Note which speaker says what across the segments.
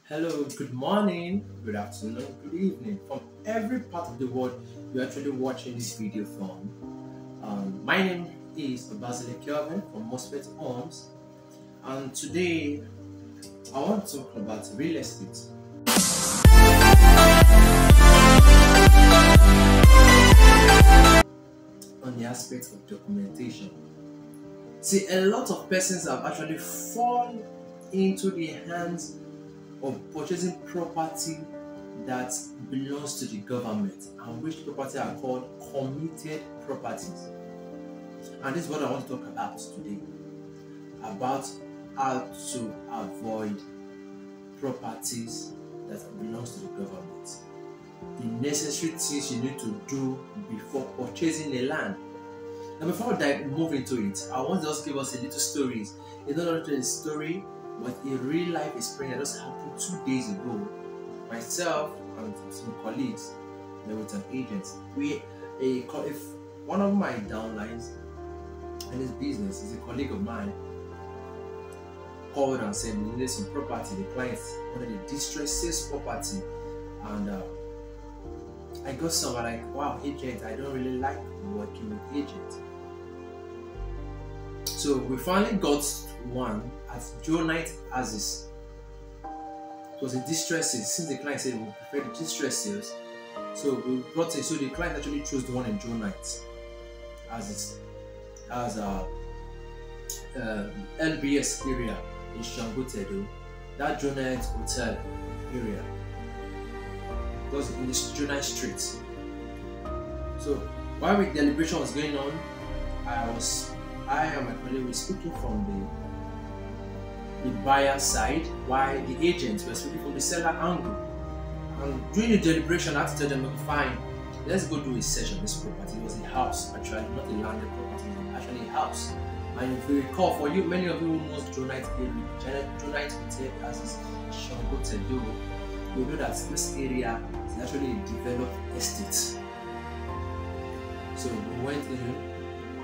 Speaker 1: Hello, good morning, good afternoon, good evening. From every part of the world you're actually watching this video from. My name is Obazele Kelvin from Most Homes, and today I want to talk about real estate. On the aspect of documentation. See, a lot of persons have actually fallen into the hands of purchasing property that belongs to the government, and which property are called committed properties. And this is what I want to talk about today, about how to avoid properties that belongs to the government, the necessary things you need to do before purchasing a land. Now, before I move into it, I want to just give us a little stories. It's not only a story, but a real life experience that just happened 2 days ago. Myself and some colleagues were with an agent. If one of my downlines in this business is a colleague of mine, called and said they needed some property. The client wanted a distressed sales property, and I got some. Like, wow, agent, I don't really like working with agents. So we finally got one at Jonite Axis. It was a distress sales. Since the client said we prefer the distress sales, so we brought it. So the client actually chose the one in Jonite Axis, as a LBS area in Shangotedo, that Jonite Hotel area. It was in the Jonite Street. So while the deliberation was going on, I and my colleague were speaking from the buyer side, while the agents were speaking from the seller angle. And during the deliberation, I had to tell them, okay, fine, let's go do a search of this property. It was a house, actually, not a landed property, it was actually a house. And if you recall, for you, many of you who know Jonite area, Jonite Hotel as is Shangotedo, you know that this area is actually a developed estate. So we went in.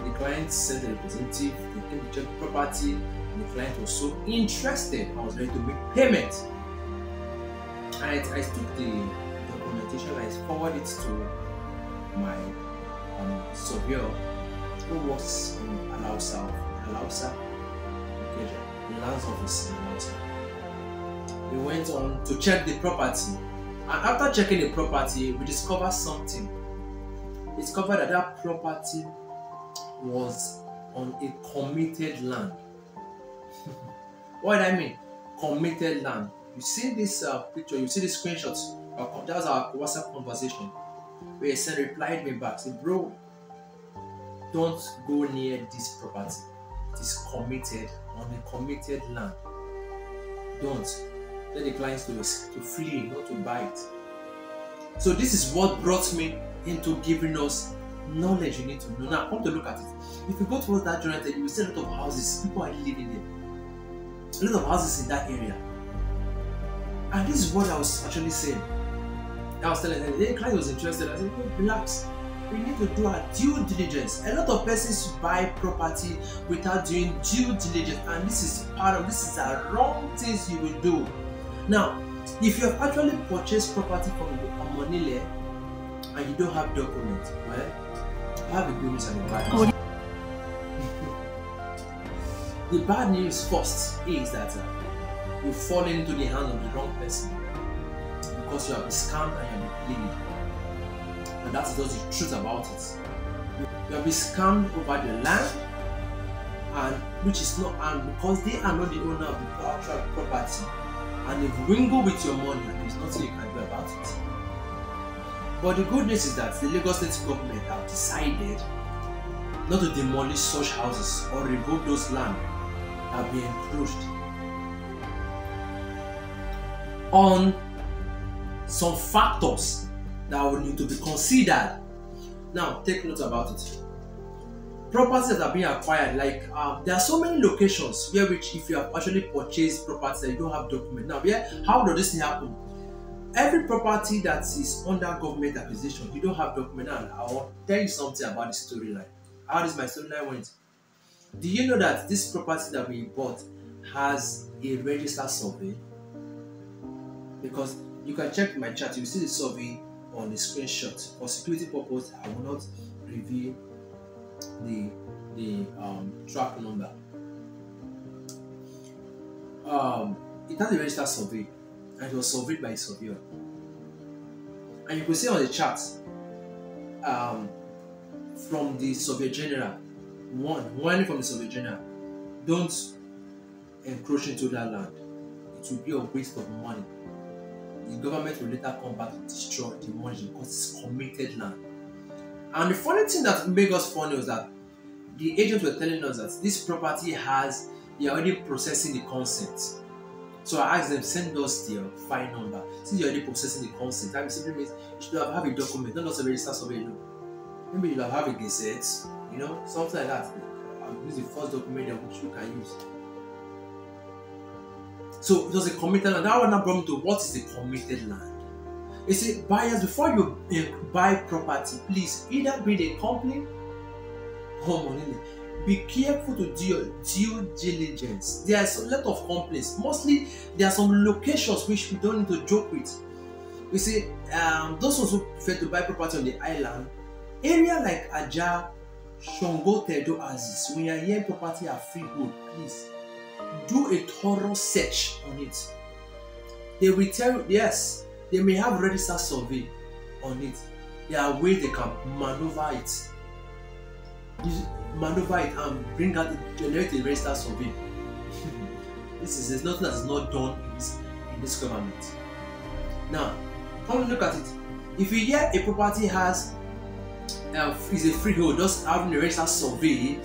Speaker 1: The client sent a representative, they came to check the property, and the client was so interested and was ready to make payment. I took the documentation, I forwarded it to my surveyor who works in Alausa, the land office in Alausa. We went on to check the property, and after checking the property, we discovered something. We discovered that that property was on a committed land. What do I mean? Committed land. You see this picture, you see the screenshots. That was our WhatsApp conversation where he said, replied me back, said, bro, don't go near this property. It is committed on a committed land. Don't let the clients to flee, not to buy it. So this is what brought me into giving us knowledge you need to know. Now come to look at it. If you go towards that joint, you will see a lot of houses. People are living there. A lot of houses in that area. And this is what I was actually saying. I was telling them, the client was interested. I said, oh, relax. We need to do our due diligence. A lot of persons buy property without doing due diligence, and this is the wrong things you will do. Now, if you have actually purchased property from Omonile and you don't have documents, well, I have a good news and a bad news. The bad news first is that you fall into the hands of the wrong person because you have been scammed and you have been played. And that's just the truth about it. You have been scammed over the land, and which is not, and because they are not the owner of the actual property, and they've wingled with your money, and there's nothing you can do about it. But the good news is that the Lagos State government have decided not to demolish such houses or revoke those land that have been encroached on some factors that will need to be considered. Now, take note about it. Properties that are being acquired, like there are so many locations where which if you have actually purchased properties that you don't have document. Now, how does this thing happen? Every property that is under government acquisition, you don't have document. Now, I'll tell you something about the storyline. How this my storyline went. Do you know that this property that we bought has a registered survey? because you can check my chat, you see the survey on the screenshot. For security purpose, I will not reveal the track number. It has a registered survey, and it was surveyed by a surveyor. And you can see on the chart, from the Surveyor General, warning from the Surveyor General, don't encroach into that land. It will be a waste of money. The government will later come back and destroy the money because it's committed land. And the funny thing that made us funny was that the agents were telling us that this property they are already processing the consent. So I asked them, send us their file number. Since you're already processing the consent, that simply means you should have a document, not just a registered survey. Maybe you'll have a gazette, something like that. I'll use the first document which you can use. So it was a committed land. That one now brought me to what is the committed land. You see, buyers, before you buy property, please either bring a company or money. Be careful to do your due diligence. There are a lot of companies. Mostly, there are some locations which we don't need to joke with. You see, those who prefer to buy property on the island, area like Aja, Shongo, Tedo, Aziz, when you are hearing property are freehold, please do a thorough search on it. They will tell you, yes, they may have registered survey on it. There are ways they can maneuver it. Maneuver it and bring out generate a registered survey. There's nothing that is not done in this government. Now, come look at it. If you hear a property is a freehold, just having a registered survey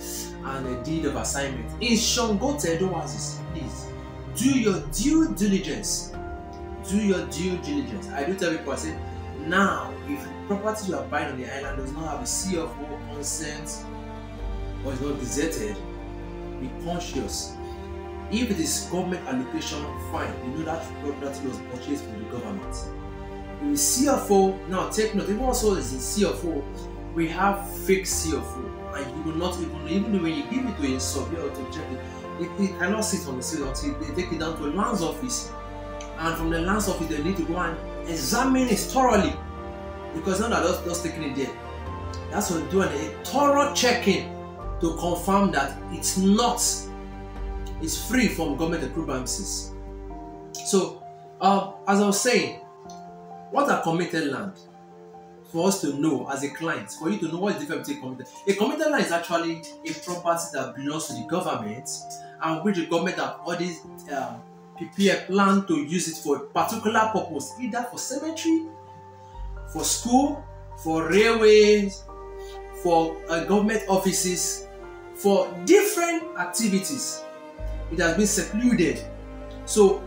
Speaker 1: and a deed of assignment, in Shongo Tedo Oasis, please do your due diligence. Do your due diligence. I do tell people, I say, now, if the property you are buying on the island does not have a CFO consent or is not gazetted, be conscious. If it is government allocation, fine. You know that property was purchased from the government. If it's CFO, now take note, even also is in CFO, we have fake CFO, and you will not even when you give it to a surveyor to check it cannot sit on the seal until they take it down to a lands office. And from the lands office, they need to go and examine it thoroughly, because now they're just taking it there. That's what doing a thorough checking to confirm that it's free from government appropriations. So, as I was saying, what are committed land? For us to know as a client, for you to know what is the difference between committed. A committed land is actually a property that belongs to the government, and which the government have already prepare plan to use it for a particular purpose, either for cemetery, for school, for railways, for government offices, for different activities. It has been secluded, so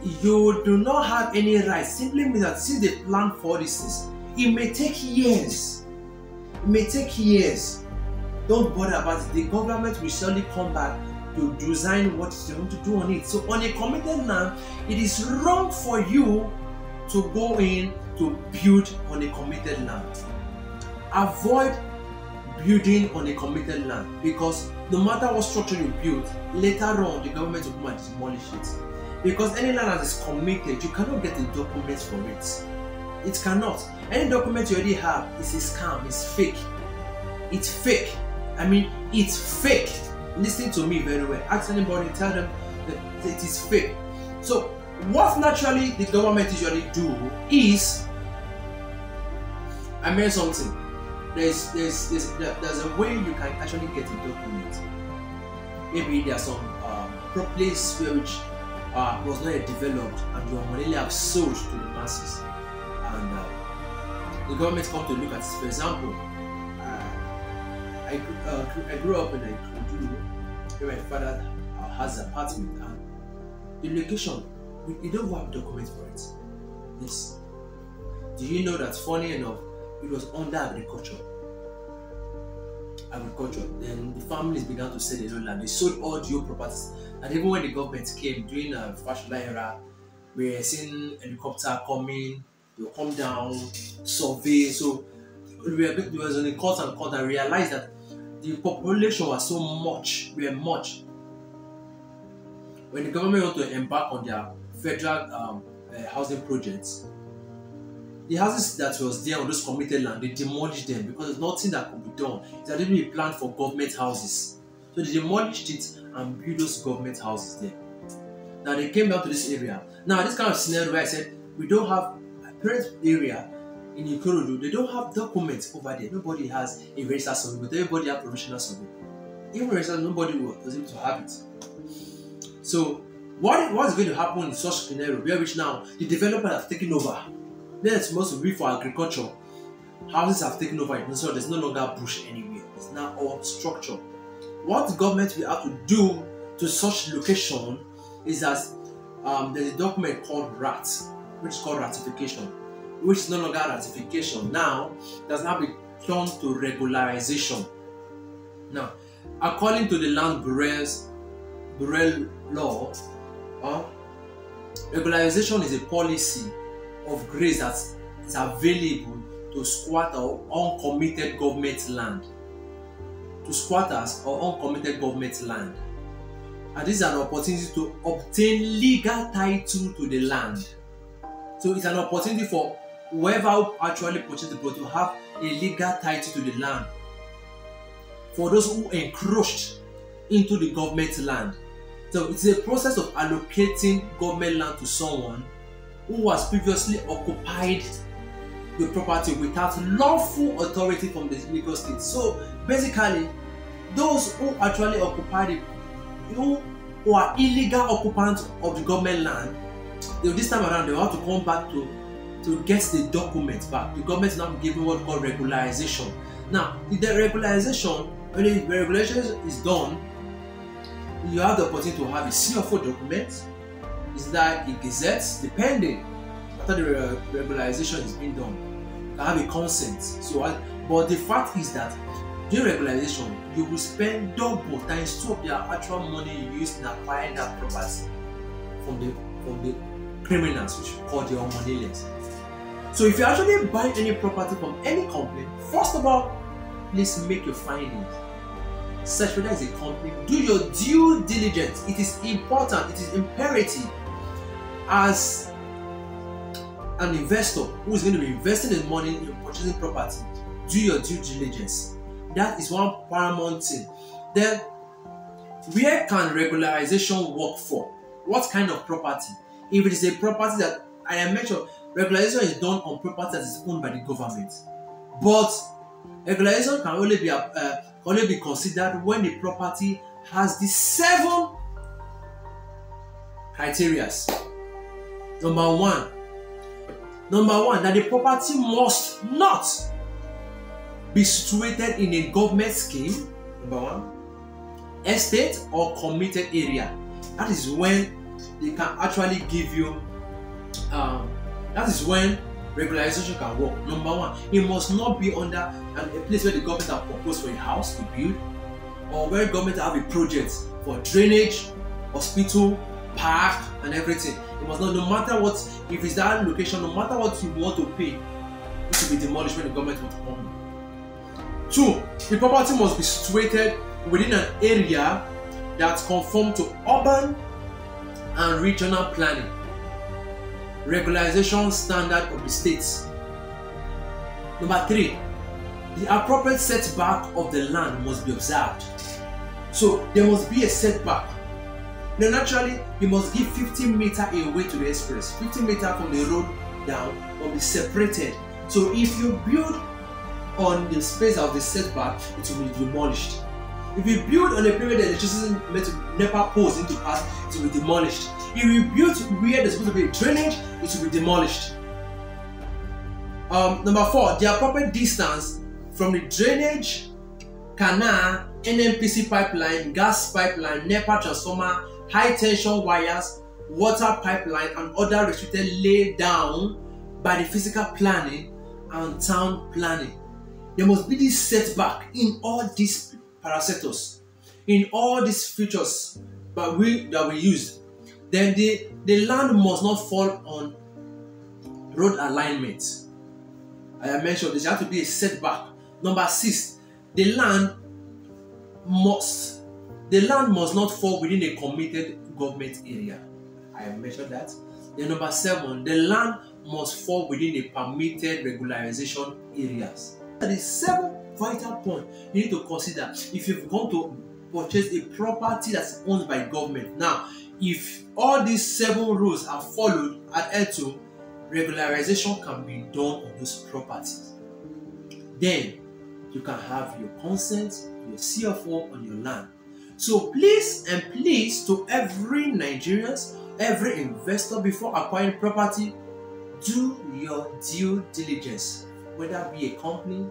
Speaker 1: you do not have any rights. Simply means that since they plan for this, it may take years. It may take years. Don't bother about it. The government will surely come back to design what they want to do on it. So on a committed land, it is wrong for you to go in to build on a committed land. Avoid building on a committed land, because no matter what structure you build, later on the government will come and demolish it. Because any land that is committed, you cannot get the documents for it. It cannot. Any document you already have is a scam, it's fake. It's fake. I mean, it's fake. Listen to me very well. Ask anybody, tell them that it is fake. So, what naturally the government usually do is, I mean something. There's a way you can actually get a document. Maybe there's some place which was not yet developed, and you only have sold to the masses, and the government come to look at it. For example, I grew up in a where my father has an apartment, and the location, we don't have documents for it. Yes. Do you know that, funny enough, it was under agriculture? Then the families began to sell their own land. They sold all the old properties. And even when the government came during the Fashola era, we were seeing helicopter coming, they will come down, survey. So there was on the court and realized that the population was so much, When the government wanted to embark on their federal housing projects, the houses that was there on those committed land, they demolished them because there's nothing that could be done. It had been planned for government houses. So they demolished it and built those government houses there. Now they came down to this area. Now this kind of scenario where I said we don't have a parent area in Ikorodu, they don't have documents over there. Nobody has a registered survey, but everybody has provisional survey. Even registered, nobody was able to have it. So what is going to happen in such scenario where which now the developers have taken over? Then it's supposed to be for agriculture. Houses have taken over it, so there's no longer bush anywhere. It's now all structure. What the government will have to do to such location is that there's a document called RAT, which is called ratification, which is no longer ratification. Now, it has now been turned to regularization. Now, according to the Land Bureau law, regularization is a policy of grace that is available to squatter or uncommitted government land. To squatters or uncommitted government land. And this is an opportunity to obtain legal title to the land. So it's an opportunity for whoever actually purchased the plot to have a legal title to the land. For those who encroached into the government land. So it's a process of allocating government land to someone who was previously occupied the property without lawful authority from the legal state. So basically, those who actually occupied it, who are illegal occupants of the government land, this time around they will have to come back to get the documents back. The government is now giving what we call regularization. Now, the regularization, when the regularization is done, you have the opportunity to have a CFO document. Is that a gazette, depending after the regularization is being done, you can have a consent. So, but the fact is that during regularization, you will spend double times two of the actual money you used in acquiring that property from the criminals, which we call the moneyless. So, if you actually buy any property from any company, first of all, please make your findings. Search whether it's a company. Do your due diligence. It is important. It is imperative. As an investor who is going to be investing in money in purchasing property, do your due diligence. That is one paramount thing. Then, where can regularization work for? What kind of property? If it is a property that I mentioned, regularization is done on property that is owned by the government. But regularization can only be considered when the property has the 7 criteria. Number one, that the property must not be situated in a government scheme, number 1, estate or committed area. That is when they can actually give you, that is when regularization can work. Number 1, it must not be under a place where the government have proposed for a house to build, or where government have a project for drainage, hospital, park, and everything. It must not, no matter what, if it's that location, no matter what you want to pay, it will be demolished when the government wants to come. 2, the property must be situated within an area that conforms to urban and regional planning, regularization standard of the states. Number 3, the appropriate setback of the land must be observed. So there must be a setback. Now naturally, you must give 15 meters away to the express. 15 meters from the road down will be separated. So if you build on the space of the setback, it will be demolished. If you build on a place where the electricity NEPA poles into pass, it will be demolished. If you build where there's supposed to be a drainage, it will be demolished. Number 4, the appropriate distance from the drainage, canal, NNPC pipeline, gas pipeline, NEPA transformer, high tension wires, water pipeline, and other restricted laid down by the physical planning and town planning. There must be this setback in all these parastatals, in all these features that we use. Then the land must not fall on road alignment. As I mentioned, there has to be a setback. Number 6, the land must not fall within a committed government area. I have mentioned that. Then number 7, the land must fall within a permitted regularization areas. That is 7 vital points you need to consider if you've gone to purchase a property that's owned by government. Now, if all these 7 rules are followed, adhered to, regularization can be done on those properties. Then you can have your consent, your CFO on your land. So please and please, to every Nigerian, every investor, before acquiring property, do your due diligence, whether it be a company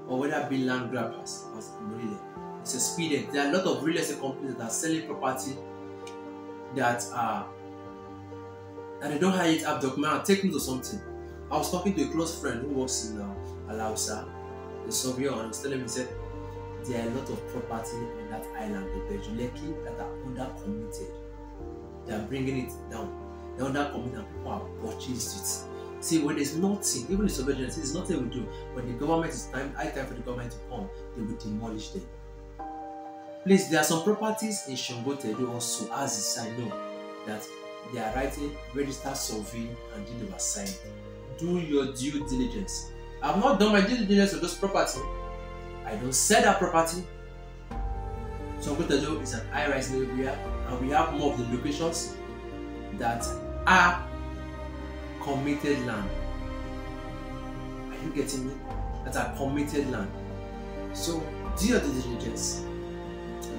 Speaker 1: or whether it be land grabbers. It's expedient. There are a lot of real estate companies that are selling property that they don't have it up documented. Take note of something. I was talking to a close friend who works in Alausa, the surveyor, and I was telling him, he said, there are a lot of property on that island, the Bejuleki, that are under committed. They are bringing it down. They're under committed and people have purchased it. See, when there's nothing, even the surveyor, there's nothing we do. When the government is time for the government to come, they will demolish them. Please, there are some properties in Shongotedo also, as I know, that they are writing register survey and deed of assignment. Do your due diligence. I've not done my due diligence on those property. I don't sell that property. Shongotedo is an high-rising area, and we have more of the locations that are committed land. Are you getting me? That are committed land. So do your due diligence.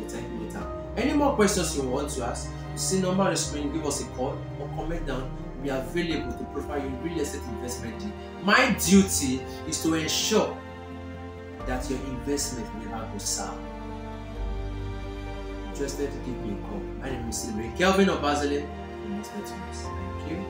Speaker 1: Thank you later. Any more questions you want to ask, see number on the screen, give us a call or comment down. We are available to provide you real estate investment deal. My duty is to ensure that your investment never goes sour. Interested to give me a call. My name is Kelvin Obazele. Thank you.